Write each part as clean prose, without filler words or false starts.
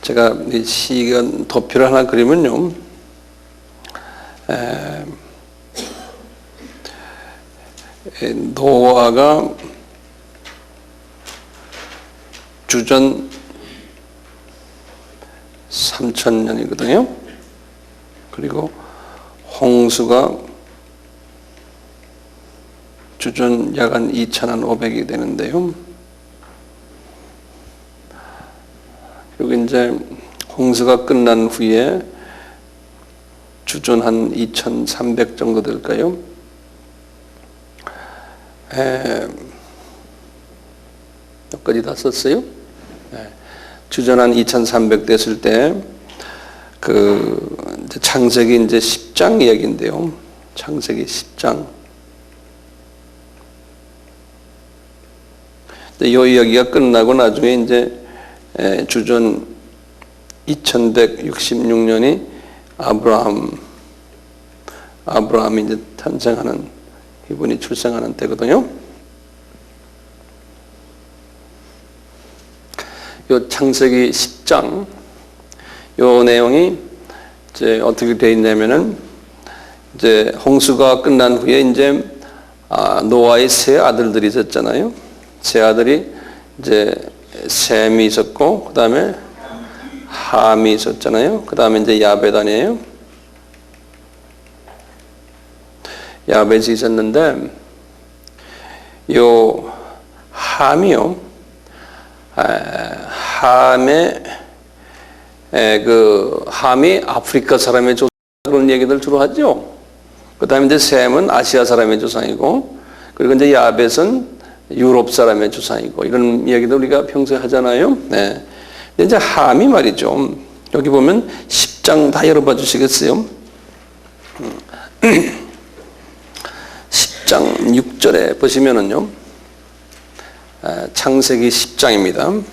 제가 이 시간 도표를 하나 그리면요, 노아가 주전 3000년이거든요. 그리고 홍수가 주전 약 한 2500이 되는데요. 그리고 이제 홍수가 끝난 후에 주전 한 2300 정도 될까요? 여기까지 다 썼어요? 주전 한 2300 됐을 때, 창세기 이제 10장 이야기인데요. 창세기 10장. 이 이야기가 끝나고 나중에 이제 주전 2166년이 아브라함이 이제 탄생하는, 이분이 출생하는 때거든요. 요 창세기 10장, 요 내용이 이제 어떻게 되어 있냐면은, 이제 홍수가 끝난 후에 이제 노아의 세 아들들이 있었잖아요. 세 아들이 이제 셈이 있었고, 그 다음에 함이 있었잖아요. 그 다음에 이제 야벳아니에요. 야벳이 있었는데, 요 함이요, 함이 아프리카 사람의 조상, 그런 얘기들 주로 하죠. 그 다음에 이제 셈은 아시아 사람의 조상이고, 그리고 이제 야벳은 유럽 사람의 조상이고, 이런 이야기도 우리가 평소에 하잖아요. 네. 근데 이제 함이 말이죠. 여기 보면 10장 다 열어봐 주시겠어요? 10장 6절에 보시면은요, 창세기 10장입니다.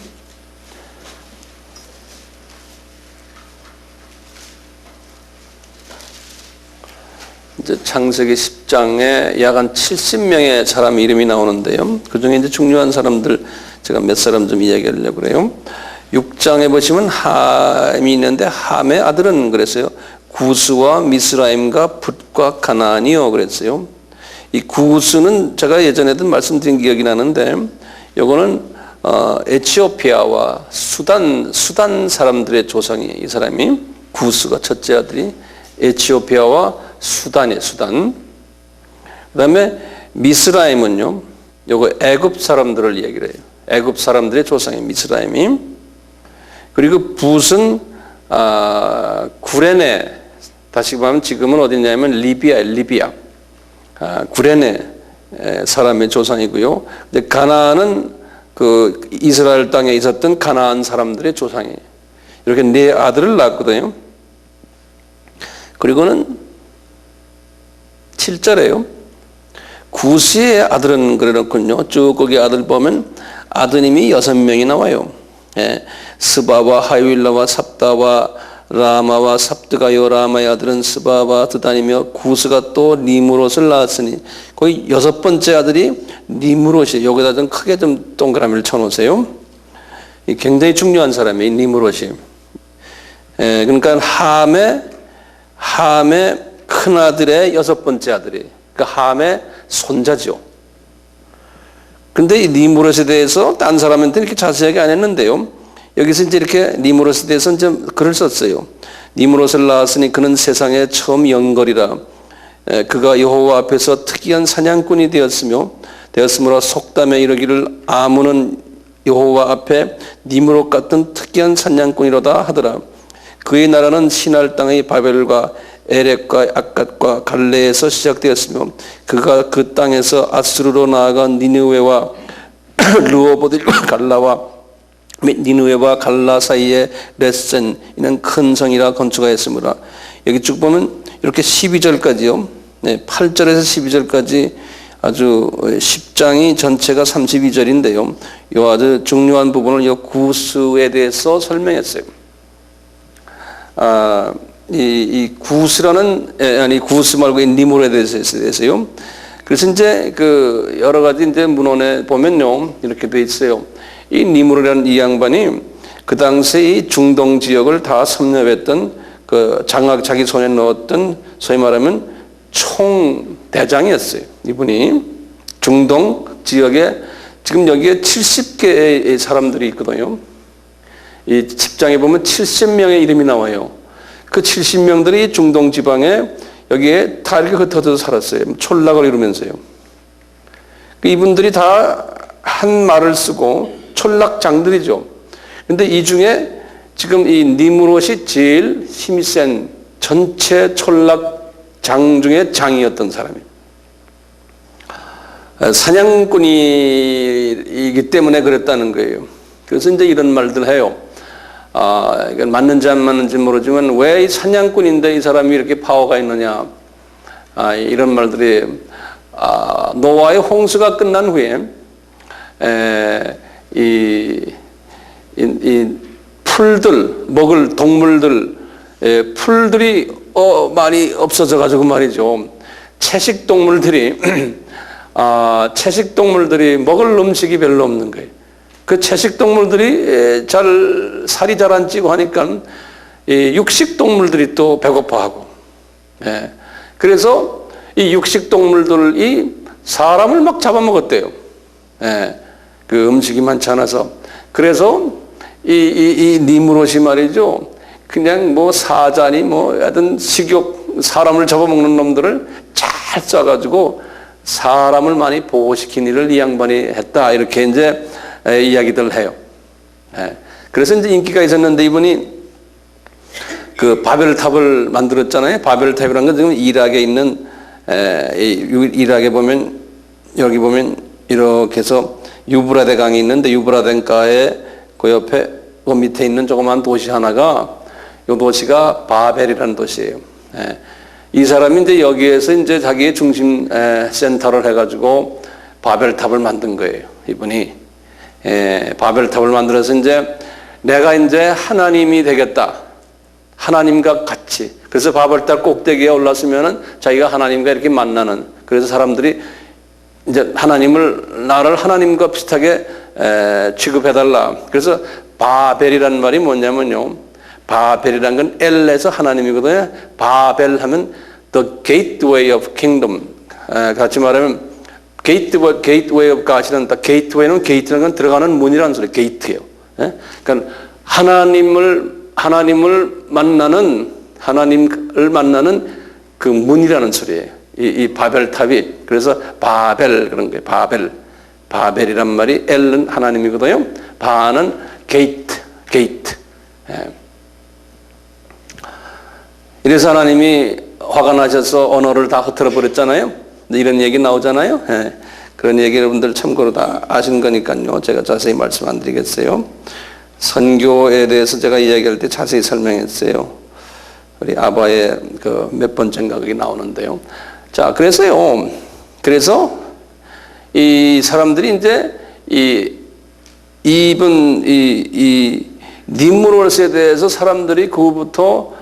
이제 창세기 10장에 약 한 70명의 사람 이름이 나오는데요. 그 중에 이제 중요한 사람들 제가 몇 사람 좀 이야기하려고 그래요. 6장에 보시면 함이 있는데, 함의 아들은 그랬어요. 구스와 미스라임과 붓과 가나안이요 그랬어요. 이 구스는 제가 예전에도 말씀드린 기억이 나는데, 요거는 에티오피아와 수단 사람들의 조상이에요. 이 사람이, 구스가 첫째 아들이 에티오피아와 수단이에요. 수단. 그 다음에 미스라임은요, 요거 애굽 사람들을 얘기를 해요. 애굽 사람들의 조상이에요, 미스라임이. 그리고 붓은 구레네, 다시 말하면 지금은 어디냐면 리비아. 구레네 사람의 조상이고요. 근데 가나안은 그 이스라엘 땅에 있었던 가나안 사람들의 조상이에요. 이렇게 네 아들을 낳았거든요. 그리고는 7절에요. 구스의 아들은 그래놓군요. 쭉 거기 아들 보면 아드님이 6명이 나와요. 스바와 하윌라와 삽다와 라마와 삽드가 요라마의 아들은 스바와 드단이며, 구스가 또 니무롯을 낳았으니, 거기 6번째 아들이 니무롯이, 여기다 좀 크게 좀 동그라미를 쳐놓으세요. 굉장히 중요한 사람이에요, 니무롯이. 그러니까 함의 큰아들의 6번째 아들이, 그러니까 함의 손자죠. 근데 이 니무롯에 대해서 딴 사람한테 이렇게 자세하게 안 했는데요, 여기서 이제 이렇게 니무롯에 대해서 좀 글을 썼어요. 니무롯을 낳았으니 그는 세상에 처음 영걸이라. 그가 여호와 앞에서 특이한 사냥꾼이 되었으므로 속담에 이르기를 아문은 여호와 앞에 니무롯 같은 특이한 사냥꾼이로다 하더라. 그의 나라는 신할 땅의 바벨과 에렉과 악갓과 갈레에서 시작되었으며, 그가 그 땅에서 아수르로 나아가 니느웨와 르호보딜과 갈라와 니느웨와 갈라 사이에 레센, 이는 큰 성이라 건축하였으므라. 여기 쭉 보면 이렇게 12절까지요. 8절에서 12절까지 아주 10장이 전체가 32절인데요. 이 아주 중요한 부분을 이 구스에 대해서 설명했어요. 이 구스라는, 아니 구스 말고 이 니무롯에 대해서요. 그래서 이제 그 여러 가지 이제 문헌에 보면요, 이렇게 돼 있어요. 이 니므롯이라는 이 양반이 그 당시 이 중동 지역을 다 섭렵했던 그 장악 자기 손에 넣었던 소위 말하면 총대장이었어요. 이분이 중동 지역에 지금 여기에 70개의 사람들이 있거든요. 이 10장에 보면 70명의 이름이 나와요. 그 70명들이 중동 지방에 여기에 다 이렇게 흩어져서 살았어요. 촌락을 이루면서요. 이분들이 다 한 말을 쓰고 촌락장들이죠. 근데 이 중에 지금 이 니므롯이 제일 힘이 센 전체 촌락장 중에 장이었던 사람이에요. 사냥꾼이기 때문에 그랬다는 거예요. 그래서 이제 이런 말들 해요. 이건 맞는지 안 맞는지 모르지만 왜 이 사냥꾼인데 이 사람이 이렇게 파워가 있느냐. 이런 말들이 노아의 홍수가 끝난 후에 이 풀들, 먹을 동물들, 풀들이 많이 없어져 가지고 말이죠. 채식 동물들이 먹을 음식이 별로 없는 거예요. 그 채식 동물들이 살이 잘 안 찌고 하니까 육식 동물들이 또 배고파하고, 그래서 이 육식 동물들이 사람을 막 잡아먹었대요. 그 음식이 많지 않아서. 그래서 이 니므롯이 말이죠, 그냥 뭐 사자니 뭐 하여튼 식욕, 사람을 잡아먹는 놈들을 잘 쏴가지고 사람을 많이 보호시킨 일을 이 양반이 했다, 이렇게 이제 이야기들 해요. 그래서 이제 인기가 있었는데 이분이 그 바벨탑을 만들었잖아요. 바벨탑이라는 건 지금 이락에 있는, 이락에 보면, 여기 보면 이렇게 해서 유브라데 강이 있는데 유브라데 강가에 그 옆에 그 밑에 있는 조그만 도시 하나가, 이 도시가 바벨이라는 도시예요. 이 사람이 이제 여기에서 이제 자기의 중심 센터를 해가지고 바벨탑을 만든 거예요. 이분이 바벨탑을 만들어서 이제 내가 이제 하나님이 되겠다. 하나님과 같이. 그래서 바벨탑 꼭대기에 올랐으면은 자기가 하나님과 이렇게 만나는. 그래서 사람들이 이제 나를 하나님과 비슷하게 취급해달라. 그래서 바벨이라는 말이 뭐냐면요, 바벨이라는 건 엘에서 하나님이거든요. 바벨 하면 the gateway of kingdom. 같이 말하면 gateway of God이라는, gateway는 게이트라는 건 들어가는 문이라는 소리, 게이트예요. 그러니까 하나님을 만나는 그 문이라는 소리예요. 이 바벨탑이. 그래서 바벨 그런 거예요. 바벨이란 말이 엘은 하나님이거든요. 바는 게이트. 이래서 하나님이 화가 나셔서 언어를 다 흩어져 버렸잖아요. 이런 얘기 나오잖아요. 그런 얘기 여러분들 참고로 다 아시는 거니까요. 제가 자세히 말씀 안 드리겠어요. 선교에 대해서 제가 이야기할 때 자세히 설명했어요. 우리 아바의 그 몇 번째인가 그게 나오는데요. 자, 그래서 이 사람들이 이제 이 니므롯에 대해서 사람들이 그부터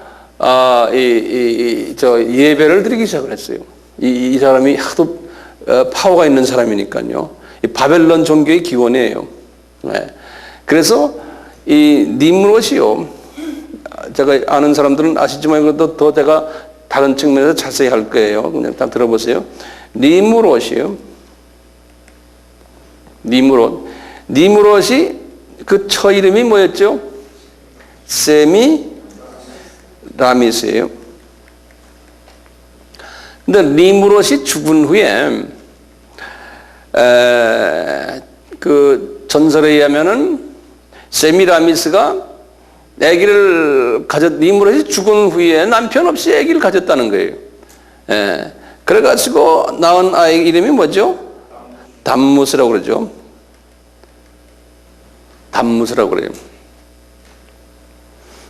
예배를 드리기 시작을 했어요. 이 사람이 하도 파워가 있는 사람이니까요. 이 바벨론 종교의 기원이에요. 그래서 이 니므롯이요, 제가 아는 사람들은 아시지만 이것도 더 제가 다른 측면에서 자세히 할 거예요. 그냥 다 들어보세요. 니므롯이 그 처 이름이 뭐였죠? 세미라미스예요. 근데 니므롯이 죽은 후에 그 전설에 의하면은 세미라미스가 니므롯이 죽은 후에 남편 없이 아기를 가졌다는 거예요. 그래가지고 낳은 아이 이름이 뭐죠? 담무스라고 그러죠. 담무스라고 그래요.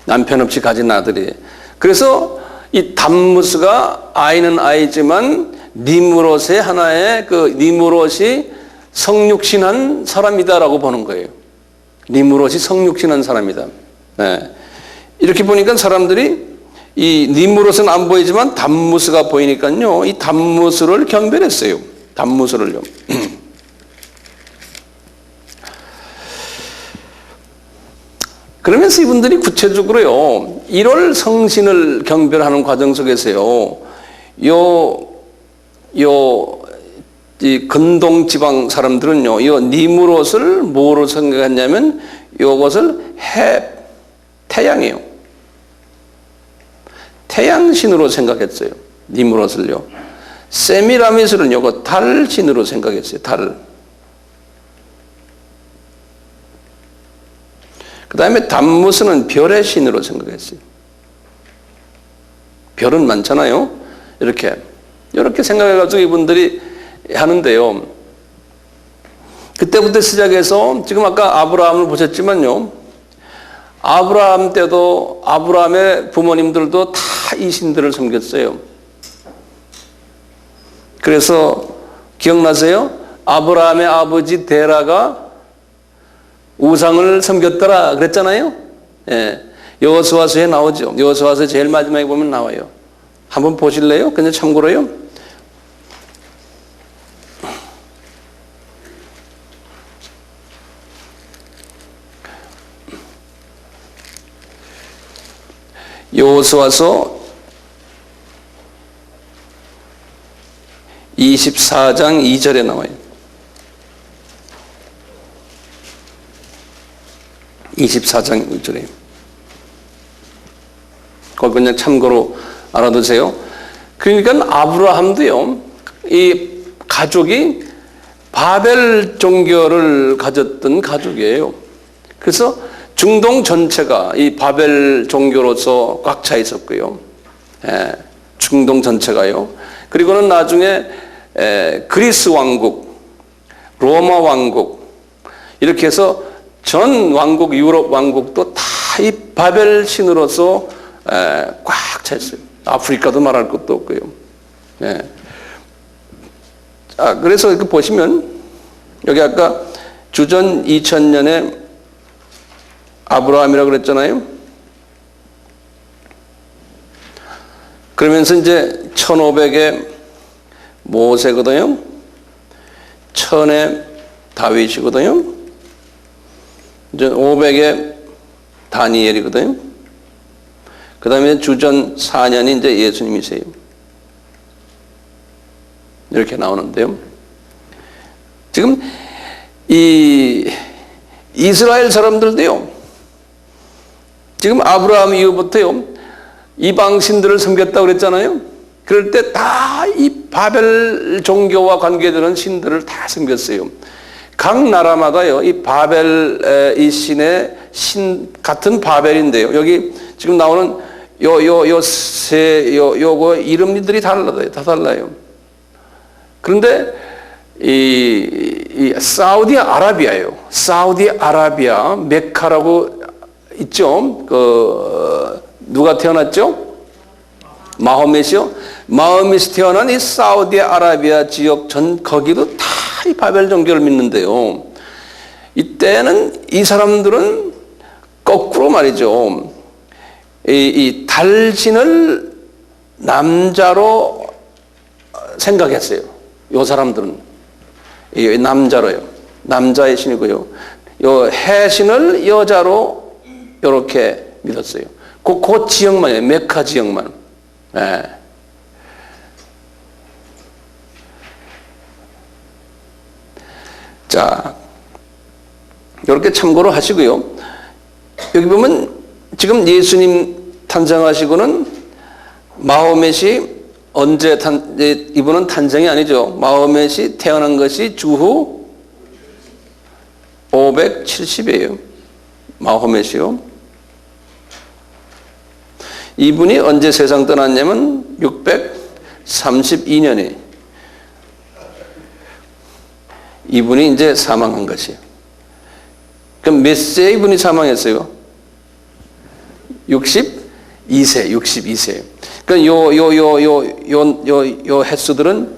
남편 없이 가진 아들이. 그래서 이 담무스가 아이는 아이지만 니므롯의 하나의 니므롯이 성육신한 사람이다라고 보는 거예요. 니므롯이 성육신한 사람이다. 이렇게 보니까 사람들이 이 니므롯은 안 보이지만 담무스가 보이니까요, 이 담무스를 경배했어요. 단무서를요. 그러면서 이분들이 구체적으로요, 1월 성신을 경별하는 과정 속에서요, 이 근동 지방 사람들은요, 이 니무롯을 뭐로 생각했냐면, 이것을 태양이에요. 태양신으로 생각했어요. 니무롯을요. 세미라미스는 요거 달신으로 생각했어요. 달. 그 다음에 담무스는 별의 신으로 생각했어요. 별은 많잖아요. 이렇게 생각해가지고 이분들이 하는데요. 그때부터 시작해서 지금 아까 아브라함을 보셨지만요. 아브라함 때도 아브라함의 부모님들도 다 이 신들을 섬겼어요. 그래서 기억나세요? 아브라함의 아버지 데라가 우상을 섬겼더라 그랬잖아요. 예. 여호수아서에 나오죠. 여호수아서 제일 마지막에 보면 나와요. 한번 보실래요? 그냥 참고로요. 여호수아서 24장 2절에 나와요. 24장 2절에. 그걸 그냥 참고로 알아두세요. 그러니까 아브라함도요, 이 가족이 바벨 종교를 가졌던 가족이에요. 그래서 중동 전체가 이 바벨 종교로서 꽉 차 있었고요. 중동 전체가요. 그리고는 나중에 그리스 왕국, 로마 왕국 이렇게 해서 전 왕국, 유럽 왕국도 다 이 바벨 신으로서 꽉 차 있어요. 아프리카도 말할 것도 없고요. 그래서 이렇게 보시면 여기 아까 주전 2000년에 아브라함이라고 그랬잖아요. 그러면서 이제 1500에 모세거든요. 1000에 다윗이거든요. 이제 500에 다니엘이거든요. 그 다음에 주전 4년이 이제 예수님이세요. 이렇게 나오는데요. 지금 이 이스라엘 사람들도요, 지금 아브라함 이후부터요, 이방 신들을 섬겼다고 그랬잖아요. 그럴 때 다 이 바벨 종교와 관계되는 신들을 다 섬겼어요. 각 나라마다요, 이 바벨 이 신의 신 같은 바벨인데요. 여기 지금 나오는 요거 이름들이 달라요. 다 달라요. 그런데 이 사우디아라비아예요. 사우디아라비아 메카라고 있죠. 누가 태어났죠? 마호멧이요. 마호멧이 태어난 이 사우디아라비아 지역 거기도 다 이 바벨 종교를 믿는데요. 이때는 이 사람들은 거꾸로 말이죠. 이 달신을 남자로 생각했어요. 요 사람들은 이 남자로요. 남자의 신이고요. 요 해신을 여자로 이렇게 믿었어요. 그 지역만이에요. 메카 지역만. 자, 이렇게 참고로 하시고요. 여기 보면 지금 예수님 탄생하시고는 마호멧이 언제 이분은 탄생이 아니죠. 마호멧이 태어난 것이 주후 570이에요. 마호멧이요. 이분이 언제 세상 떠났냐면 632년에 이분이 이제 사망한 것이에요. 그럼 몇 세에 이분이 사망했어요? 62세. 그러니까 요 횟수들은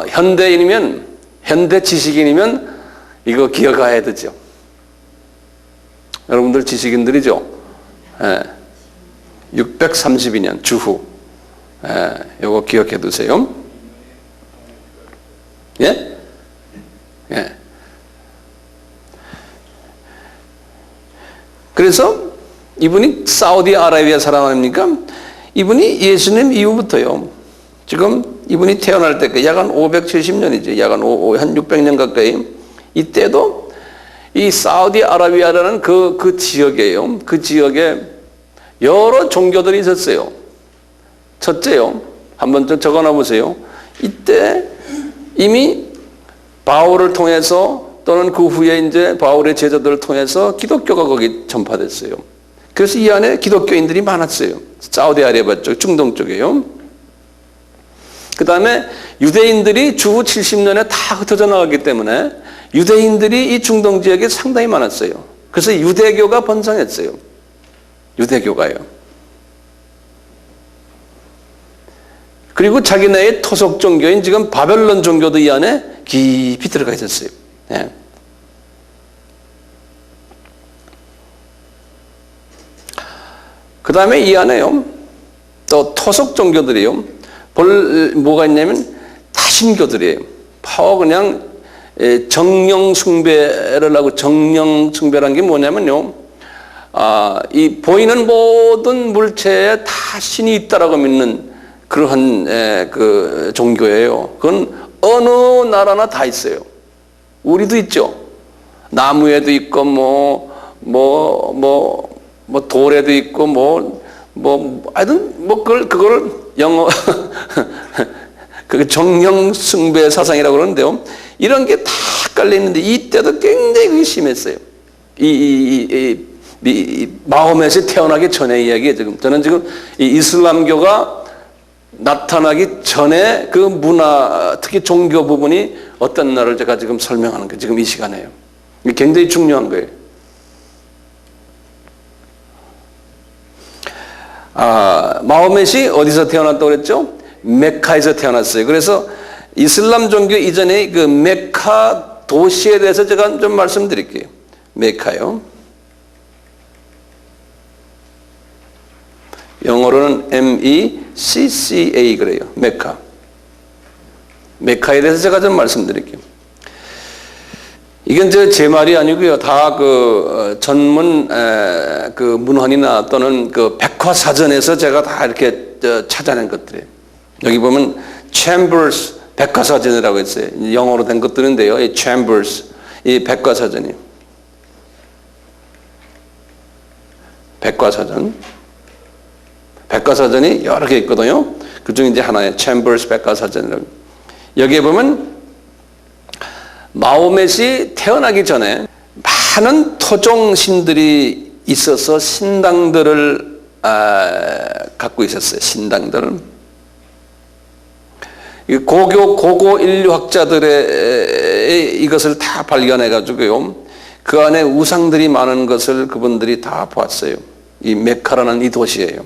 현대인이면 현대 지식인이면 이거 기억해야 되죠. 여러분들 지식인들이죠. 632년 주후. 요거 기억해 두세요. 예? 예. 그래서 이분이 사우디아라비아 사람 아닙니까? 이분이 예수님 이후부터요. 지금 이분이 태어날 때 약 한 570년이죠. 약 한 600년 가까이. 이때도 이 사우디아라비아라는 그 지역이에요. 그 지역에 여러 종교들이 있었어요. 첫째요. 한번 좀 적어놔 보세요. 이때 이미 바울을 통해서 또는 그 후에 이제 바울의 제자들을 통해서 기독교가 거기 전파됐어요. 그래서 이 안에 기독교인들이 많았어요. 사우디아라비아 쪽, 중동 쪽에요. 그 다음에 유대인들이 주 70년에 다 흩어져 나갔기 때문에 유대인들이 이 중동 지역에 상당히 많았어요. 그래서 유대교가 번성했어요. 유대교가요. 그리고 자기네의 토속 종교인 지금 바벨론 종교도 이 안에 깊이 들어가 있었어요. 네. 그 다음에 이 안에요, 또 토속 종교들이요, 뭐가 있냐면 다신교들이에요. 그냥 정령 숭배를 하고, 정령 숭배라는 게 뭐냐면요, 이 보이는 모든 물체에 다 신이 있다라고 믿는 그러한 그 종교예요. 그건 어느 나라나 다 있어요. 우리도 있죠. 나무에도 있고 돌에도 있고 하여튼 그걸 영어 그 정령 숭배 사상이라고 그러는데요. 이런 게 다 깔려 있는데 이때도 굉장히 그게 심했어요. 이 마호멧이 태어나기 전의 이야기예요. 저는 지금 이 이슬람교가 나타나기 전에 그 문화, 특히 종교 부분이 어떤 날을 제가 지금 설명하는 게 지금 이 시간에요. 이게 굉장히 중요한 거예요. 마호멧이 어디서 태어났다고 그랬죠? 메카에서 태어났어요. 그래서 이슬람 종교 이전에 그 메카 도시에 대해서 제가 좀 말씀드릴게요. 메카요. 영어로는 MECCA 그래요. 메카. 메카에 대해서 제가 좀 말씀드릴게요. 이건 제 말이 아니고요. 다 그 전문 그 문헌이나 또는 그 백과사전에서 제가 다 이렇게 찾아낸 것들이에요. 여기 보면 Chambers 백과사전이라고 했어요. 영어로 된 것들인데요. 이 Chambers, 이 백과사전이에요. 백과사전. 백과사전이 여러 개 있거든요. 그중에 이제 하나의 Chambers 백과사전이라고. 여기에 보면 마호멧이 태어나기 전에 많은 토종신들이 있어서 신당들을 갖고 있었어요. 신당들을. 고고 인류학자들의 이것을 다 발견해 가지고요. 그 안에 우상들이 많은 것을 그분들이 다 보았어요. 이 메카라는 이 도시예요.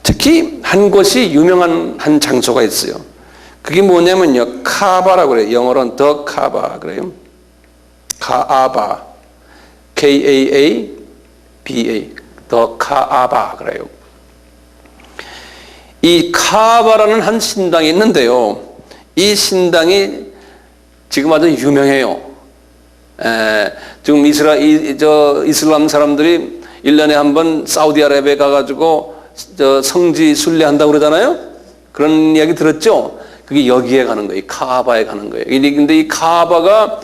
특히 한 곳이 유명한 한 장소가 있어요. 그게 뭐냐면요, 카바라고 그래요. 영어로는 더 카바 그래요. 카아바, K-A-A-B-A, 더 카아바 그래요. 이 카바라는 한 신당이 있는데요. 이 신당이 지금 아주 유명해요. 지금 이슬람 사람들이 1년에 한 번 사우디아라비아에 가가지고 성지 순례한다고 그러잖아요. 그런 이야기 들었죠? 그게 여기에 가는 거예요. 카바에 가는 거예요. 근데 이 카바가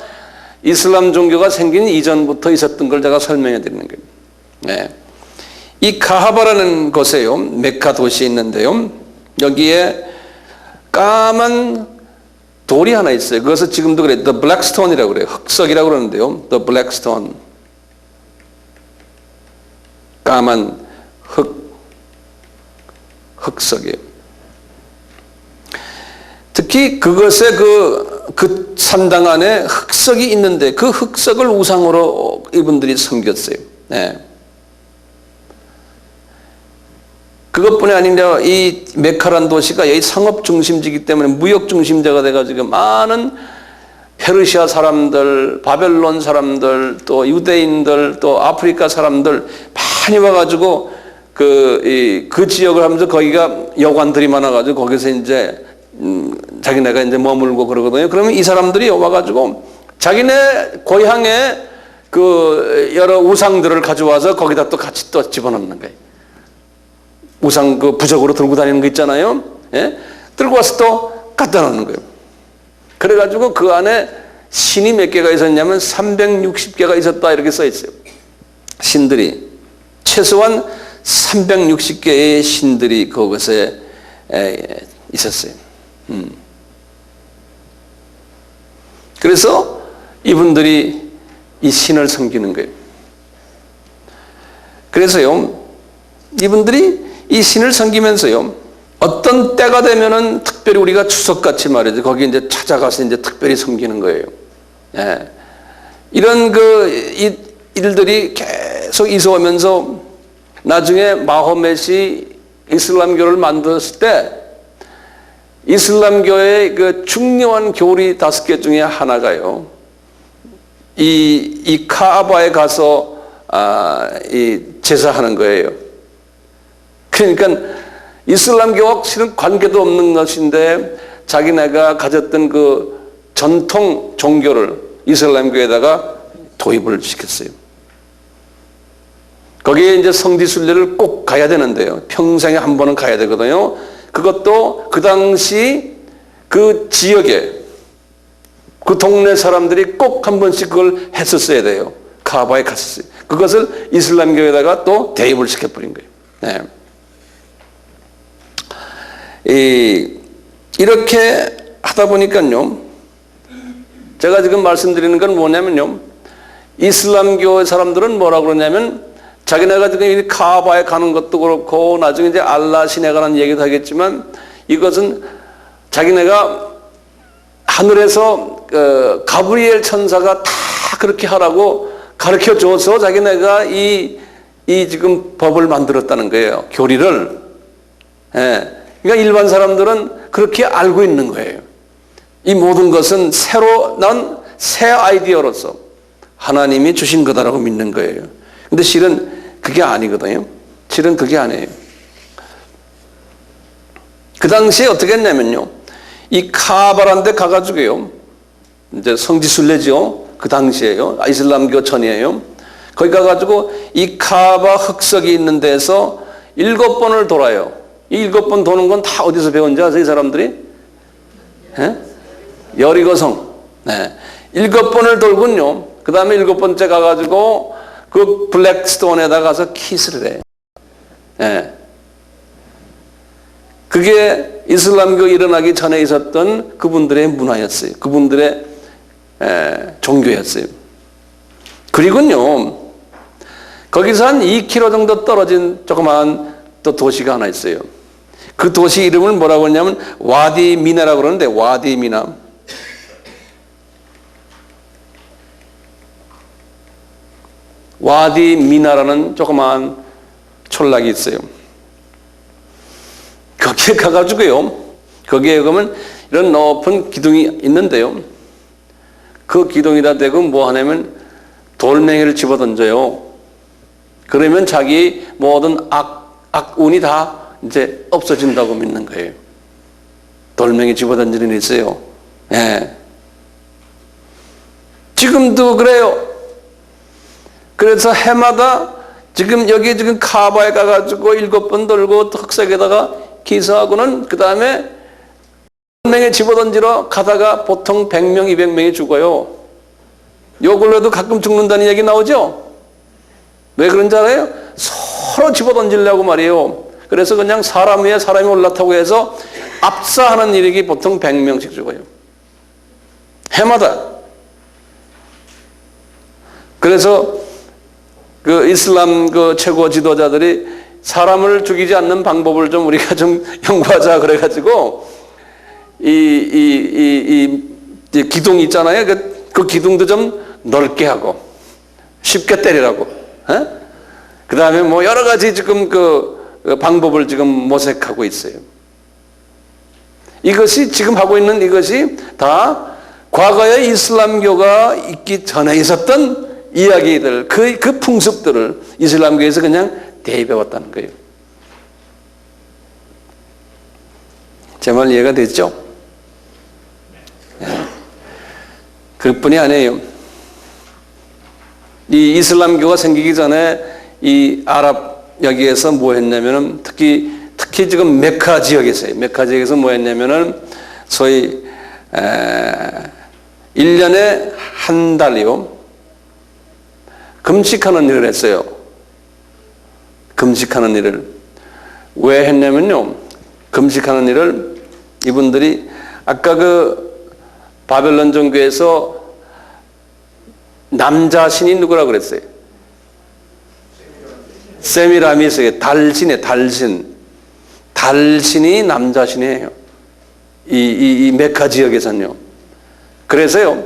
이슬람 종교가 생긴 이전부터 있었던 걸 제가 설명해 드리는 거예요. 네. 이 카바라는 곳에요, 메카 도시에 있는데요. 여기에 까만 돌이 하나 있어요. 그것을 지금도 그래요. The Black Stone이라고 그래요. 흑석이라고 그러는데요. The Black Stone. 까만 흑석이에요. 특히 그것의 그 산당 안에 흑석이 있는데 그 흑석을 우상으로 이분들이 섬겼어요. 네. 그것뿐이 아니라 이 메카란 도시가 이 상업 중심지이기 때문에 무역 중심지가 돼가지고 많은 페르시아 사람들, 바벨론 사람들, 또 유대인들, 또 아프리카 사람들 많이 와가지고 그 지역을 하면서 거기가 여관들이 많아가지고 거기서 이제 자기네가 이제 머물고 그러거든요. 그러면 이 사람들이 와가지고 자기네 고향에 그 여러 우상들을 가져와서 거기다 또 같이 또 집어넣는 거예요. 우상 그 부적으로 들고 다니는 거 있잖아요. 예? 들고 와서 또 갖다 놓는 거예요. 그래가지고 그 안에 신이 몇 개가 있었냐면 360개가 있었다 이렇게 써 있어요. 신들이 최소한 360개의 신들이 그것에 있었어요. 그래서 이분들이 이 신을 섬기는 거예요. 그래서요, 이분들이 이 신을 섬기면서요, 어떤 때가 되면은 특별히 우리가 추석같이 말이죠. 거기 이제 찾아가서 이제 특별히 섬기는 거예요. 예. 이런 일들이 계속 있어오면서 나중에 마호멧이 이슬람교를 만들었을 때 이슬람교의 그 중요한 교리 5개 중에 하나가요. 이 카아바에 가서 이 제사하는 거예요. 그러니까 이슬람교와 실은 관계도 없는 것인데 자기네가 가졌던 그 전통 종교를 이슬람교에다가 도입을 시켰어요. 거기에 이제 성지순례를 꼭 가야 되는데요. 평생에 한 번은 가야 되거든요. 그것도 그 당시 그 지역에 그 동네 사람들이 꼭 한 번씩 그걸 했었어야 돼요. 카아바에 갔었어요. 그것을 이슬람교에다가 또 대입을 시켜버린 거예요. 네. 이렇게 하다 보니까요, 제가 지금 말씀드리는 건 뭐냐면요, 이슬람교 사람들은 뭐라 그러냐면 자기네가 지금 이 카아바에 가는 것도 그렇고 나중에 이제 알라 신에 관한 얘기도 하겠지만 이것은 자기네가 하늘에서 가브리엘 천사가 다 그렇게 하라고 가르쳐 줘서 자기네가 이 지금 법을 만들었다는 거예요. 교리를. 예. 그러니까 일반 사람들은 그렇게 알고 있는 거예요. 이 모든 것은 새로 난 새 아이디어로서 하나님이 주신 거다라고 믿는 거예요. 근데 실은 그게 아니거든요. 실은 그게 아니에요. 그 당시에 어떻게 했냐면요, 이 카아바란 데 가가지고요, 이제 성지순례죠. 그 당시에요. 이슬람교 전이에요. 거기 가가지고 이 카아바 흑석이 있는 데서 7번을 돌아요. 이 7번 도는 건 다 어디서 배운지 아세요, 이 사람들이? 예? 여리고성. 네. 7번을 돌군요. 그 다음에 7번째 가가지고 그 블랙스톤에다 가서 키스를 해요. 예. 그게 이슬람교 일어나기 전에 있었던 그분들의 문화였어요. 그분들의 종교였어요. 그리고요, 거기서 한 2km 정도 떨어진 조그마한 또 도시가 하나 있어요. 그 도시 이름을 뭐라고 하냐면 와디 미나라고 그러는데, 와디 미나. 와디 미나라는 조그마한 촌락이 있어요. 거기에 가가지고요, 거기에 가면 이런 높은 기둥이 있는데요, 그 기둥에다 대고 뭐 하냐면 돌멩이를 집어 던져요. 그러면 자기 모든 악운이 다 이제 없어진다고 믿는 거예요. 돌멩이 집어 던지는 일 있어요. 예. 지금도 그래요. 그래서 해마다 지금 여기 지금 카바에 가가지고 7번 돌고 흑색에다가 기사하고는 그 다음에 돌멩이 집어 던지러 가다가 보통 100명, 200명이 죽어요. 요걸로도 가끔 죽는다는 얘기 나오죠? 왜 그런지 알아요? 서로 집어 던지려고 말이에요. 그래서 그냥 사람 위에 사람이 올라타고 해서 압사하는 일이 보통 100명씩 죽어요. 해마다. 그래서 그 이슬람 그 최고 지도자들이 사람을 죽이지 않는 방법을 좀 우리가 좀 연구하자 그래가지고 이 기둥 있잖아요. 그 기둥도 좀 넓게 하고 쉽게 때리라고. 그 다음에 뭐 여러 가지 지금 그 방법을 지금 모색하고 있어요. 이것이 지금 하고 있는 이것이 다 과거에 이슬람교가 있기 전에 있었던 이야기들, 그 풍습들을 이슬람교에서 그냥 대입해왔다는 거예요. 제 말 이해가 됐죠? 그뿐이 아니에요. 이 이슬람교가 생기기 전에 이 아랍 여기에서 뭐 했냐면은 특히 지금 메카 지역에서요. 메카 지역에서 뭐 했냐면은 소위 1년에 한 달이요. 금식하는 일을 했어요. 금식하는 일을. 왜 했냐면요. 금식하는 일을 이분들이 아까 그 바벨론 종교에서 남자 신이 누구라고 그랬어요? 세미라미스의 달신이에요. 달신이 남자 신이에요. 이 메카 지역에서는요. 그래서요.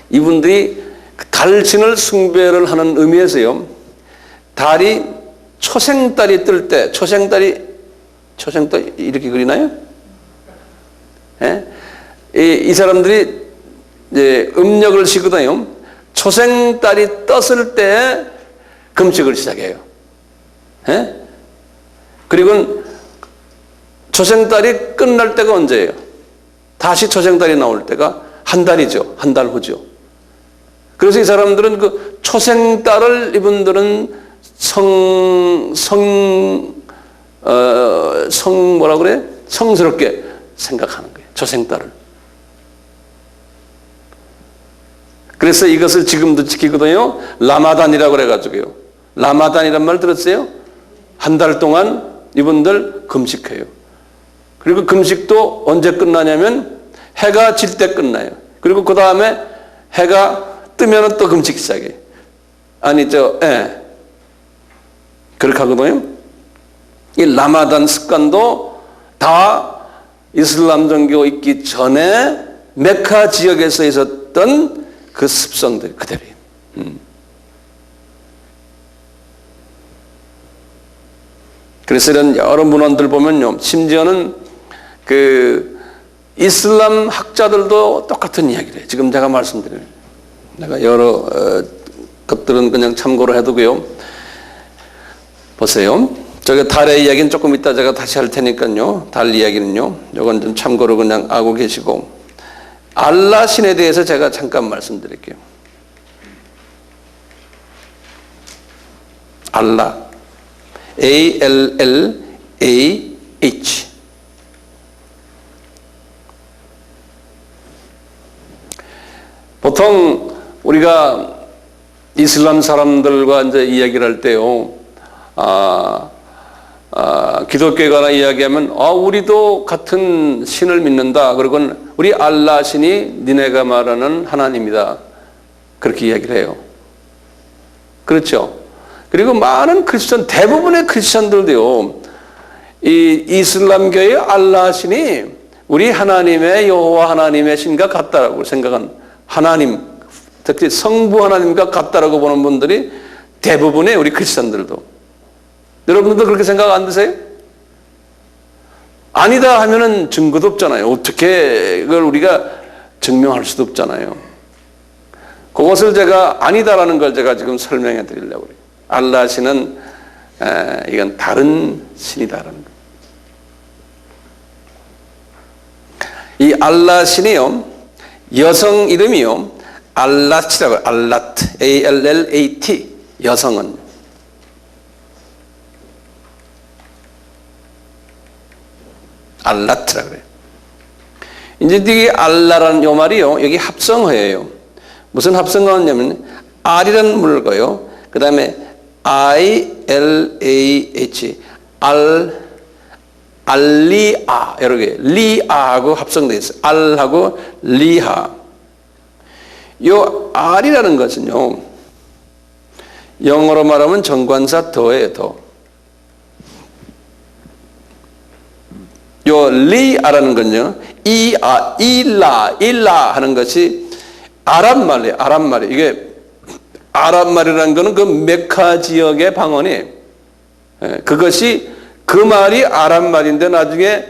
이분들이 달신을 숭배를 하는 의미에서요. 달이 초생달이 뜰 때 초생달 이렇게 그리나요? 예? 이 사람들이 이제 음력을 쉬거든요. 초생달이 떴을 때 금식을 시작해요. 예? 그리고 초생달이 끝날 때가 언제예요? 다시 초생달이 나올 때가 한 달이죠. 한 달 후죠. 그래서 이 사람들은 그 초생달을 이분들은 뭐라 그래? 성스럽게 생각하는 거예요. 초생달을. 그래서 이것을 지금도 지키거든요. 라마단이라고 그래가지고요. 라마단이란 말 들었어요? 한 달 동안 이분들 금식해요. 그리고 금식도 언제 끝나냐면 해가 질 때 끝나요. 그리고 그 다음에 해가 뜨면 또 금식 시작해요. 그렇게 하거든요. 이 라마단 습관도 다 이슬람 종교 있기 전에 메카 지역에서 있었던 그 습성들 그대로예요. 그래서 이런 여러 문헌들 보면요. 심지어는 그 이슬람 학자들도 똑같은 이야기를 해요. 지금 제가 말씀드려요. 내가 여러 것들은 그냥 참고로 해두고요. 보세요. 저기 달의 이야기는 조금 이따 제가 다시 할 테니까요. 달 이야기는요. 이건 좀 참고로 그냥 알고 계시고. 알라 신에 대해서 제가 잠깐 말씀드릴게요. 알라. A-L-L-A-H. 보통 우리가 이슬람 사람들과 이제 이야기를 할 때요, 기독교에 관한 이야기하면, 우리도 같은 신을 믿는다. 그리고 우리 알라 신이 니네가 말하는 하나님이다. 그렇게 이야기를 해요. 그렇죠? 그리고 많은 대부분의 크리스천들도요, 이 이슬람교의 알라 신이 우리 하나님의 여호와 하나님의 신과 같다라고 생각한 하나님, 특히 성부 하나님과 같다라고 보는 분들이 대부분의 우리 크리스천들도. 여러분들도 그렇게 생각 안 드세요? 아니다 하면은 증거도 없잖아요. 어떻게 그걸 우리가 증명할 수도 없잖아요. 그것을 제가 아니다라는 걸 제가 지금 설명해 드리려고 그래요. 알라 신은 이건 다른 신이다라는 거예요. 이 알라 신이요, 여성 이름이요, 알랏이라고 해요. 알랏, A-L-L-A-T. 여성은 알랏이라고 그래요. 이제 이 알라라는 요 말이요, 여기 합성어예요. 무슨 합성어냐면 R이라는 물거요. 그 다음에 I-L-A-H, 알리아, 여러 개, 리아하고 합성되어 있어요. 알하고 리하. 요 R이라는 것은요, 영어로 말하면 정관사 더예요, 더. 요 리아라는 건요, 일라 하는 것이 아랍말이에요, 아랍말이에요. 이게 아랍말이라는 거는 그 메카 지역의 방언이에요. 그것이 그 말이 아랍말인데 나중에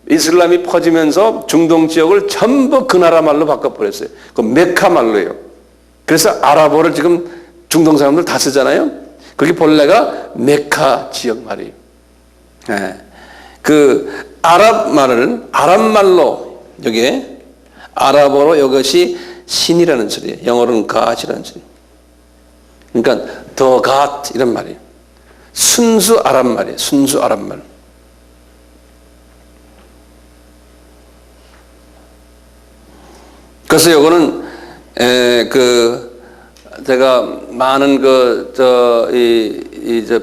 이슬람이 퍼지면서 중동 지역을 전부 그 나라 말로 바꿔버렸어요. 그 메카 말로예요. 그래서 아랍어를 지금 중동 사람들 다 쓰잖아요. 그게 본래가 메카 지역 말이에요. 그 아랍말을 아랍말로 여기에 아랍어로 이것이 신이라는 소리예요. 영어로는 God이라는 소리. 그러니까 the God 이런 말이에요. 순수 아랍 말이에요. 순수 아랍 말. 그래서 요거는 제가 많은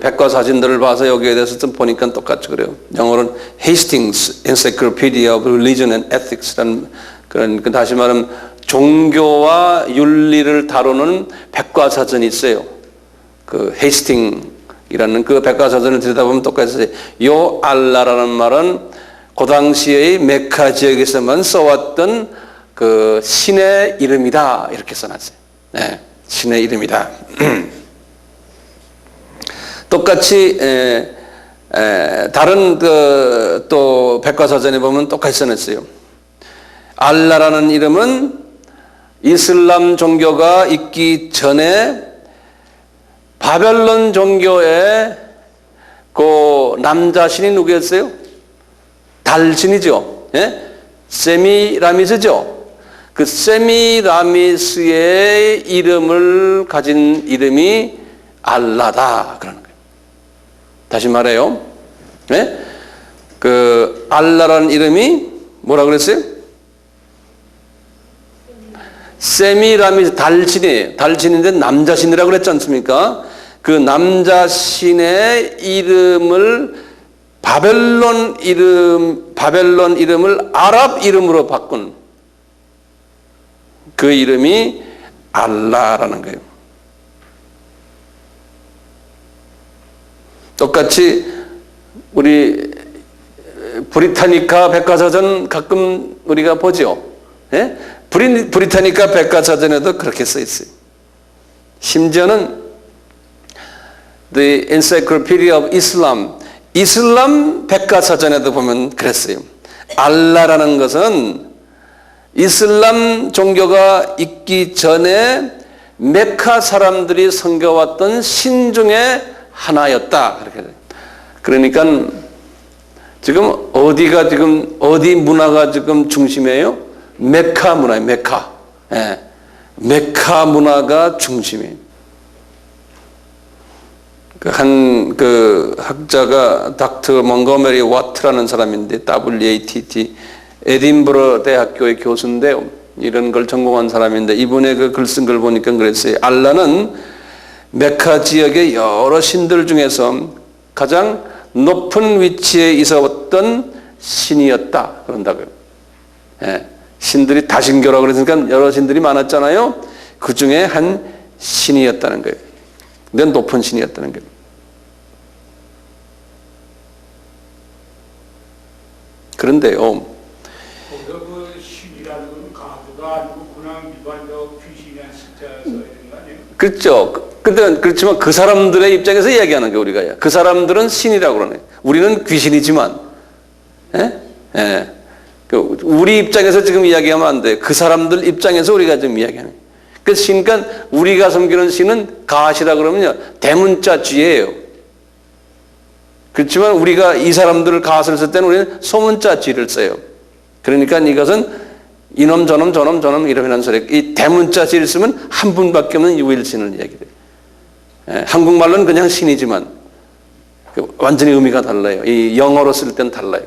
백과사전들을 봐서 여기에 대해서 좀 보니까 똑같이 그래요. 영어로는 Hastings Encyclopedia of Religion and Ethics라는 그런, 다시 말하면 종교와 윤리를 다루는 백과사전이 있어요. 그 헤이스팅이라는 그 백과사전을 들여다보면 똑같이 요 알라라는 말은 그 당시의 메카 지역에서만 써왔던 그 신의 이름이다 이렇게 써놨어요. 네, 신의 이름이다. 똑같이 다른 또 백과사전에 보면 똑같이 써놨어요. 알라라는 이름은 이슬람 종교가 있기 전에 바벨론 종교의 그 남자신이 누구였어요? 달신이죠. 예? 세미라미스죠. 그 세미라미스의 이름을 가진 이름이 알라다 그러는 거예요. 다시 말해요. 예? 그 알라라는 이름이 뭐라 그랬어요? 세미라미스 달신이에요. 달신인데 남자신이라고 그랬지 않습니까? 그 남자신의 이름을 바벨론 이름을 아랍 이름으로 바꾼 그 이름이 알라라는 거예요. 똑같이 우리 브리타니카 백과사전 가끔 우리가 보죠. 예? 브리타니카 백과사전에도 그렇게 써 있어요. 심지어는 The Encyclopedia of Islam, 이슬람 백과사전에도 보면 그랬어요. 알라라는 것은 이슬람 종교가 있기 전에 메카 사람들이 섬겨왔던 신 중에 하나였다. 그렇게 돼요. 그러니까 지금 어디 문화가 지금 중심이에요? 메카 문화예요. 메카. 예. 메카 문화가 중심이에요. 한 학자가 닥터 몽고메리 와트라는 사람인데 WATT 에딘버러 대학교의 교수인데요. 이런 걸 전공한 사람인데 이분의 그 글 쓴 걸 보니까 그랬어요. 알라는 메카 지역의 여러 신들 중에서 가장 높은 위치에 있었던 신이었다. 그런다고요. 예. 신들이 다신교라고 그랬으니까 여러 신들이 많았잖아요. 그 중에 한 신이었다는 거예요. 근데 높은 신이었다는 거예요. 그런데요. 그 신이라는 건 가부가 아니고 그냥 일반적 귀신이 한 숫자에서 이런 거 아니에요? 그렇죠. 근데 그렇지만 그 사람들의 입장에서 이야기하는 게 우리가 그 사람들은 신이라고 그러네. 우리는 귀신이지만, 예? 예. 우리 입장에서 지금 이야기하면 안 돼. 그 사람들 입장에서 우리가 지금 이야기하는. 그러니까 우리가 섬기는 신은 가시라 그러면요 대문자 쥐예요. 그렇지만 우리가 이 사람들을 가스를 쓸 때는 우리는 소문자 쥐를 써요. 그러니까 이것은 이놈 저놈 이러면 소리. 이 대문자 쥐를 쓰면 한 분밖에 없는 유일신을 이야기해요. 예, 한국말로는 그냥 신이지만 완전히 의미가 달라요. 이 영어로 쓸 때는 달라요.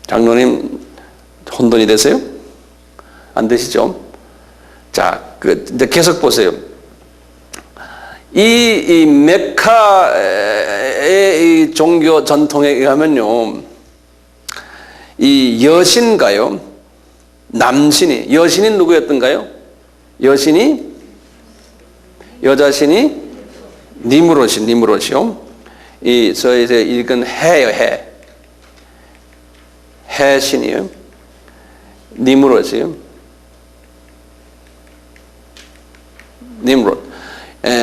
장로님 혼돈이 되세요? 안 되시죠? 자, 이제 계속 보세요. 이 메카의 이 종교 전통에 의하면요, 이 여신가요? 남신이, 여신이 누구였던가요? 여자신이 니무롯이요. 저희 이제 읽은 해요. 해신이요. 니무롯이요. 니무롯.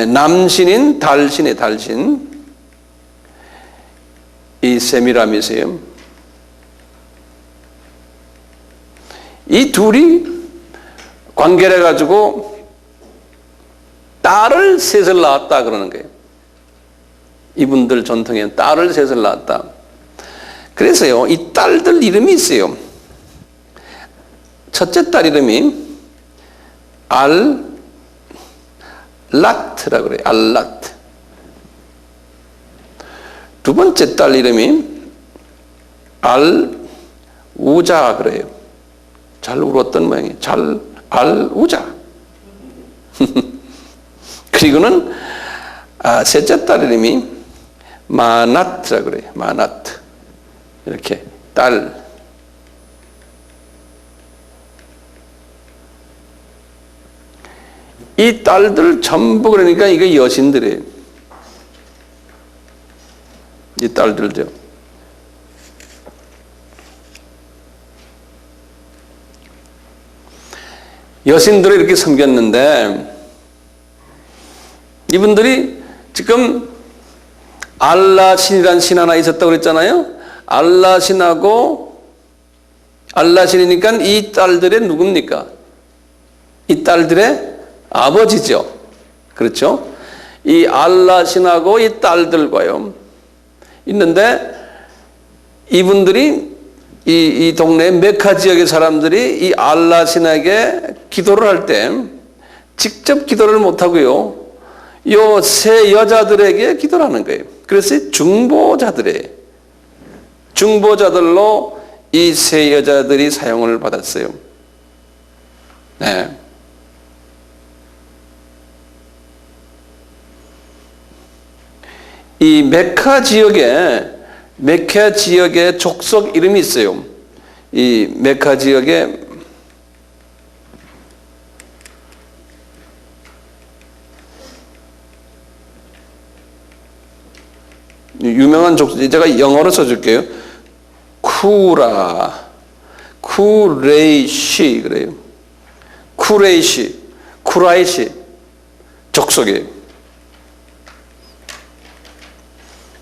남신인 달신. 이 세미라미스요. 이 둘이 관계를 해가지고 딸을 셋을 낳았다 그러는 거예요. 이분들 전통에 딸을 셋을 낳았다. 그래서요, 이 딸들 이름이 있어요. 첫째 딸 이름이 알라트라고 그래요. 알라트. 두 번째 딸 이름이 알우자 그래요. 잘 울었던 모양이에요. 알우자. 그리고는 셋째 딸 이름이 마나트라 그래요. 마나트. 이렇게 딸. 이 딸들 전부 그러니까 이게 여신들이에요. 이 딸들죠. 여신들을 이렇게 섬겼는데 이분들이 지금 알라 신이라는 신 하나 있었다고 그랬잖아요. 알라 신하고 알라 신이니까 이 딸들의 누굽니까? 이 딸들의 아버지죠. 그렇죠? 이 알라 신하고 이 딸들과요. 있는데 이분들이 이 동네 메카 지역의 사람들이 이 알라 신에게 기도를 할 때 직접 기도를 못 하고요. 요 세 여자들에게 기도를 하는 거예요. 그래서 중보자들로 이 세 여자들이 사용을 받았어요. 네. 이 메카 지역에 족속 이름이 있어요. 이 메카 지역에 유명한 족속, 제가 영어로 써줄게요. 쿠레이시 그래요. 쿠라이시 족속이에요.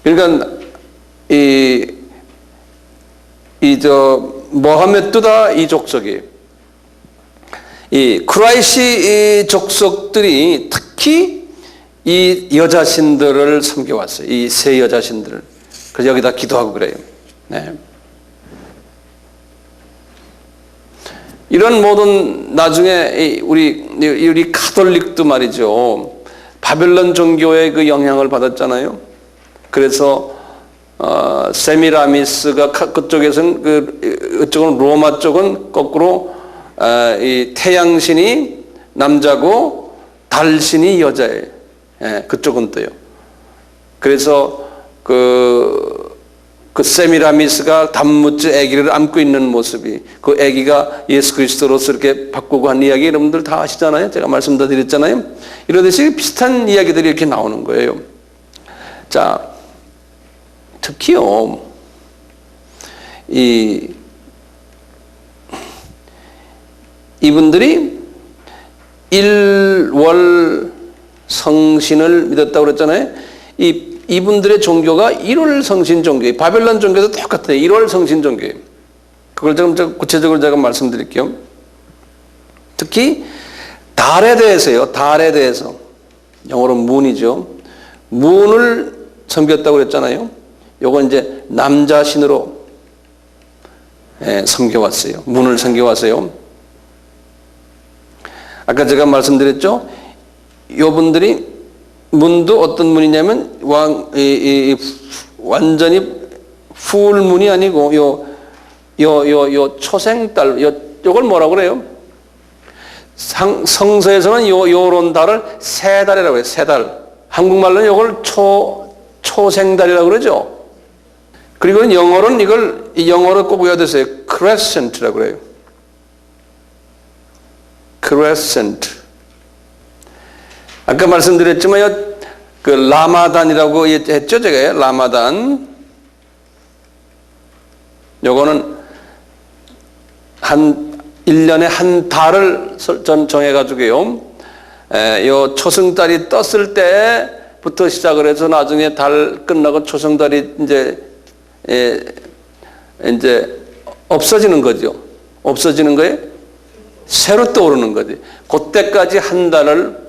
그러니까 모하메드다 이 족속이에요. 이 쿠라이시 족속들이 특히 이 여자신들을 섬겨왔어요. 이 세 여자신들을. 그래서 여기다 기도하고 그래요. 네. 이런 모든 나중에 우리 가톨릭도 말이죠. 바벨론 종교의 그 영향을 받았잖아요. 그래서 세미라미스가 그쪽에서는 그쪽은 로마 쪽은 거꾸로 이 태양신이 남자고 달신이 여자예요. 예, 그쪽은 또요. 그래서 그 세미라미스가 단무지 아기를 안고 있는 모습이 그 아기가 예수 그리스도로서 이렇게 바꾸고 한 이야기 여러분들 다 아시잖아요. 제가 말씀 다 드렸잖아요. 이러듯이 비슷한 이야기들이 이렇게 나오는 거예요. 자, 특히요, 이분들이 일월 성신을 믿었다고 그랬잖아요. 이분들의 종교가 일월 성신 종교예요. 바벨론 종교도 똑같아요. 일월 성신 종교예요. 그걸 좀 구체적으로 제가 말씀드릴게요. 특히 달에 대해서요. 달에 대해서. 영어로 문이죠. 문을 섬겼다고 그랬잖아요. 요건 이제 남자신으로 섬겨왔어요. 문을 섬겨왔어요. 아까 제가 말씀드렸죠. 요분들이 문도 어떤 문이냐면 완전히 풀문이 아니고 요 초생달 요걸 뭐라고 그래요? 성서에서는 요런 달을 세달이라고 해요. 세달. 한국말로는 요걸 초생달이라고 그러죠. 그리고 영어로는 영어로 꼭 외워야 되세요. crescent라고 그래요. crescent. 아까 말씀드렸지만 그 라마단이라고 했죠, 제가. 라마단. 요거는 1년에 한 달을 정해가지고요. 요 초승달이 떴을 때부터 시작을 해서 나중에 달 끝나고 초승달이 이제 없어지는 거죠. 없어지는 거예요. 새로 떠오르는 거지. 그때까지 한 달을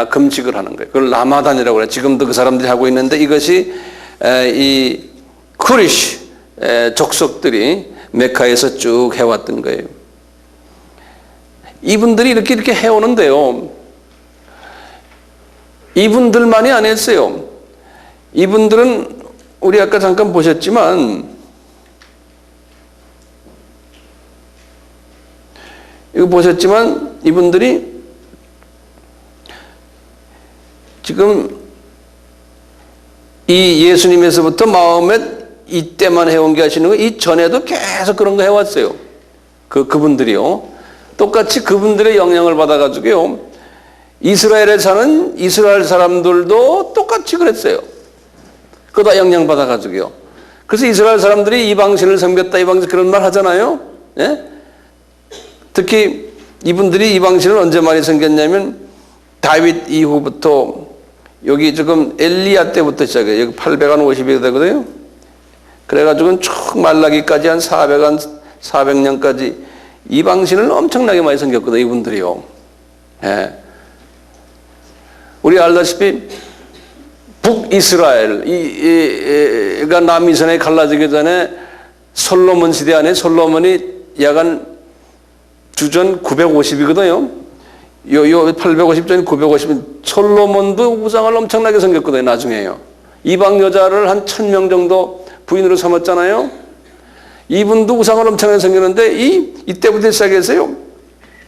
금식을 하는 거예요. 그걸 라마단이라고 그래요. 지금도 그 사람들이 하고 있는데 이것이 이 쿠리시 족속들이 메카에서 쭉 해왔던 거예요. 이분들이 이렇게 해오는데요. 이분들만이 안 했어요. 이분들은 우리 아까 잠깐 보셨지만 이거 보셨지만 이분들이 지금 이 예수님에서부터 마음에 이때만 해온 게 하시는 거 이 전에도 계속 그런 거 해왔어요. 그분들이요. 똑같이 그분들의 영향을 받아가지고요. 이스라엘에 사는 이스라엘 사람들도 똑같이 그랬어요. 그거 다 영향받아가지고요. 그래서 이스라엘 사람들이 이방신을 섬겼다, 이방신 그런 말 하잖아요. 예? 특히 이분들이 이방신을 언제 많이 섬겼냐면 다윗 이후부터 여기 지금 엘리야 때부터 시작해요. 여기 850이 되거든요. 그래가지고 쭉 말라기까지 한 400년까지 이방신을 엄청나게 많이 섬겼거든요. 이분들이요. 예. 우리 알다시피 북이스라엘가 남이스라엘에 갈라지기 전에 솔로몬 시대 안에 솔로몬이 약간 주전 950이거든요. 요 850전 950은 솔로몬도 우상을 엄청나게 섬겼거든요. 나중에요. 이방 여자를 한 1000명 정도 부인으로 삼았잖아요. 이분도 우상을 엄청나게 섬겼는데 이때부터 시작해서요.